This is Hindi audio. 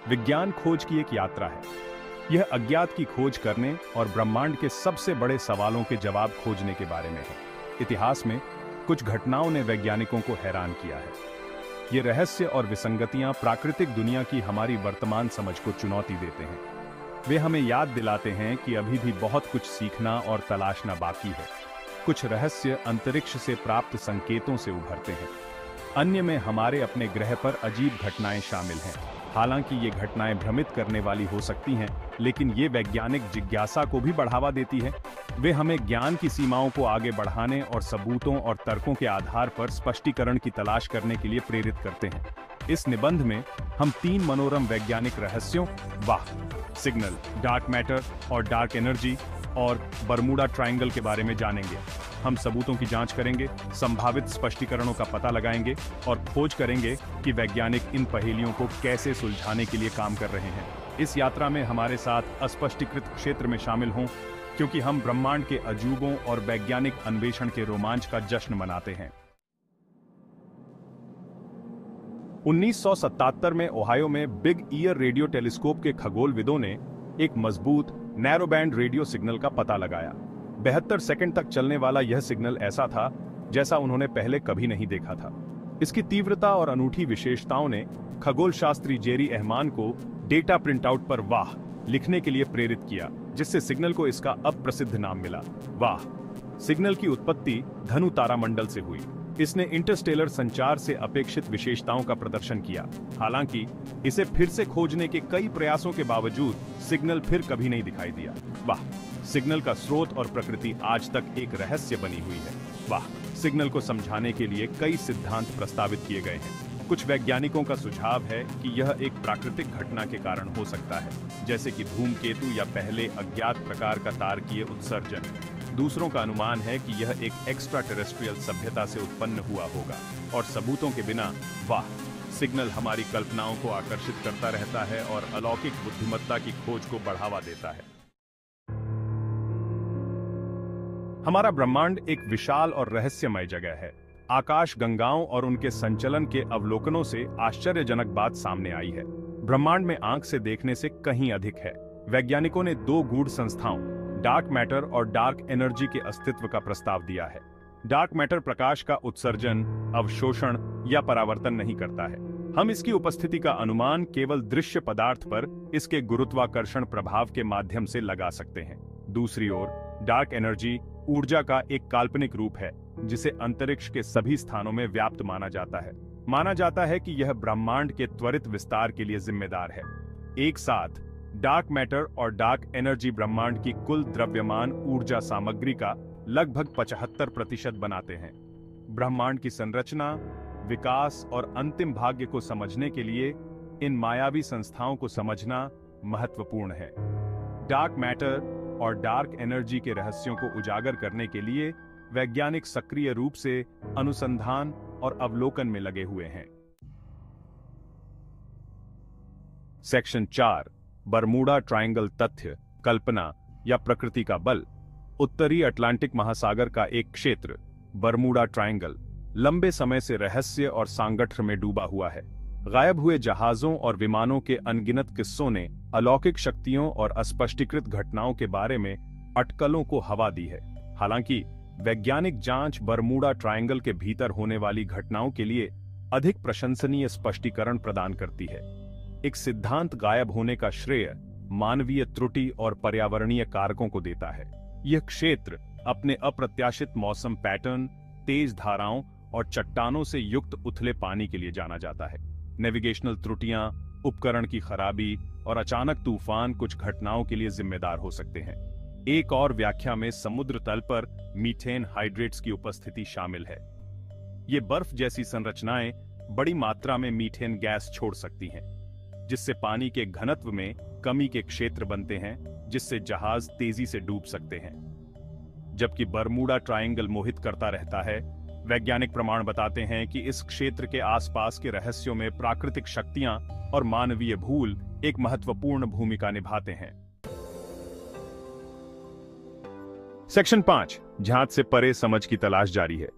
विज्ञान खोज की एक यात्रा है। यह अज्ञात की खोज करने और ब्रह्मांड के सबसे बड़े सवालों के जवाब खोजने के बारे में है। इतिहास में कुछ घटनाओं ने वैज्ञानिकों को हैरान किया है। ये रहस्य और विसंगतियां प्राकृतिक दुनिया की हमारी वर्तमान समझ को चुनौती देते हैं। वे हमें याद दिलाते हैं कि अभी भी बहुत कुछ सीखना और तलाशना बाकी है। कुछ रहस्य अंतरिक्ष से प्राप्त संकेतों से उभरते हैं। अन्य में हमारे अपने ग्रह पर अजीब घटनाएं शामिल हैं। हालांकि ये घटनाएं भ्रमित करने वाली हो सकती हैं, लेकिन ये वैज्ञानिक जिज्ञासा को भी बढ़ावा देती है। वे हमें ज्ञान की सीमाओं को आगे बढ़ाने और सबूतों और तर्कों के आधार पर स्पष्टीकरण की तलाश करने के लिए प्रेरित करते हैं। इस निबंध में हम 3 मनोरम वैज्ञानिक रहस्यों सिग्नल, डार्क मैटर और डार्क एनर्जी और बरमूडा ट्रायंगल के बारे में जानेंगे। हम सबूतों की जांच करेंगे, संभावित स्पष्टीकरणों का पता लगाएंगे और खोज करेंगे कि वैज्ञानिक इन पहेलियों को कैसे सुलझाने के लिए काम कर रहे हैं। इस यात्रा में हमारे साथ अस्पष्टीकृत क्षेत्र में शामिल हों, क्योंकि हम ब्रह्मांड के अजूबों और वैज्ञानिक अन्वेषण के रोमांच का जश्न मनाते हैं। 1977 में ओहायो में बिग ईयर रेडियो टेलीस्कोप के खगोलविदों ने एक मजबूत नैरो बैंड रेडियो सिग्नल का पता लगाया। 72 सेकंड तक चलने वाला यह सिग्नल ऐसा था जैसा उन्होंने पहले कभी नहीं देखा था। इसकी तीव्रता और अनूठी विशेषताओं ने खगोल शास्त्री जेरी एहमान को डेटा प्रिंटआउट पर वाह लिखने के लिए प्रेरित किया, जिससे सिग्नल को इसका अप्रसिद्ध नाम मिला, वाह। सिग्नल की उत्पत्ति धनु तारामंडल से हुई। इसने इंटरस्टेलर संचार से अपेक्षित विशेषताओं का प्रदर्शन किया। हालांकि इसे फिर से खोजने के कई प्रयासों के बावजूद सिग्नल फिर कभी नहीं दिखाई दिया। वाह, सिग्नल का स्रोत और प्रकृति आज तक एक रहस्य बनी हुई है। वाह, सिग्नल को समझाने के लिए कई सिद्धांत प्रस्तावित किए गए हैं। कुछ वैज्ञानिकों का सुझाव है कि यह एक प्राकृतिक घटना के कारण हो सकता है, जैसे कि धूमकेतु या पहले अज्ञात प्रकार का तारकीय उत्सर्जन। दूसरों का अनुमान है कि यह एक एक्स्ट्रा टेरेस्ट्रियल सभ्यता से उत्पन्न हुआ होगा। और सबूतों के बिना वाह, सिग्नल हमारी कल्पनाओं को आकर्षित करता रहता है और अलौकिक बुद्धिमत्ता की खोज को बढ़ावा देता है। हमारा ब्रह्मांड एक विशाल और रहस्यमय जगह है। आकाश गंगाओं और उनके संचलन के अवलोकनों से आश्चर्यजनक बात सामने आई है। ब्रह्मांड में आंख से देखने से कहीं अधिक है। वैज्ञानिकों ने 2 गूढ़ संस्थाओं, डार्क मैटर और डार्क एनर्जी के अस्तित्व का प्रस्ताव दिया है। डार्क मैटर प्रकाश का उत्सर्जन, अवशोषण या परावर्तन नहीं करता है। हम इसकी उपस्थिति का अनुमान केवल दृश्य पदार्थ पर इसके गुरुत्वाकर्षण प्रभाव के माध्यम से लगा सकते हैं। दूसरी ओर डार्क एनर्जी ऊर्जा का एक काल्पनिक रूप है, जिसे अंतरिक्ष के सभी स्थानों में व्याप्त माना जाता है। माना जाता है कि यह ब्रह्मांड के त्वरित विस्तार के लिए जिम्मेदार है। एक साथ डार्क मैटर और डार्क एनर्जी ब्रह्मांड की कुल द्रव्यमान ऊर्जा सामग्री का लगभग 75% बनाते हैं। ब्रह्मांड की संरचना, विकास और अंतिम भाग्य को समझने के लिए इन मायावी संस्थाओं को समझना महत्वपूर्ण है। डार्क मैटर और डार्क एनर्जी के रहस्यों को उजागर करने के लिए वैज्ञानिक सक्रिय रूप से अनुसंधान और अवलोकन में लगे हुए हैं। सेक्शन 4, बरमूडा ट्रायंगल तथ्य, कल्पना या प्रकृति का बल। उत्तरी अटलांटिक महासागर का एक क्षेत्र, बरमूडा ट्रायंगल, लंबे समय से रहस्य और सांगठन में डूबा हुआ है। गायब हुए जहाजों और विमानों के अनगिनत किस्सों ने अलौकिक शक्तियों और अस्पष्टीकृत घटनाओं के बारे में अटकलों को हवा दी है। हालांकि वैज्ञानिक जांच बरमूडा ट्रायंगल के भीतर होने वाली घटनाओं के लिए अधिक प्रशंसनीय स्पष्टीकरण प्रदान करती है। एक सिद्धांत गायब होने का श्रेय मानवीय त्रुटि और पर्यावरणीय कारकों को देता है। यह क्षेत्र अपने अप्रत्याशित मौसम पैटर्न, तेज धाराओं और चट्टानों से युक्त उथले पानी के लिए जाना जाता है। नेविगेशनल त्रुटियां, उपकरण की खराबी और अचानक तूफान कुछ घटनाओं के लिए जिम्मेदार हो सकते हैं। एक और व्याख्या में समुद्र तल पर मीथेन हाइड्रेट्स की उपस्थिति शामिल है। ये बर्फ जैसी संरचनाएं बड़ी मात्रा में मीथेन गैस छोड़ सकती हैं, जिससे पानी के घनत्व में कमी के क्षेत्र बनते हैं, जिससे जहाज तेजी से डूब सकते हैं। जबकि बरमूडा ट्रायंगल मोहित करता रहता है, वैज्ञानिक प्रमाण बताते हैं कि इस क्षेत्र के आसपास के रहस्यों में प्राकृतिक शक्तियां और मानवीय भूल एक महत्वपूर्ण भूमिका निभाते हैं। सेक्शन 5, जांच से परे समझ की तलाश जारी है।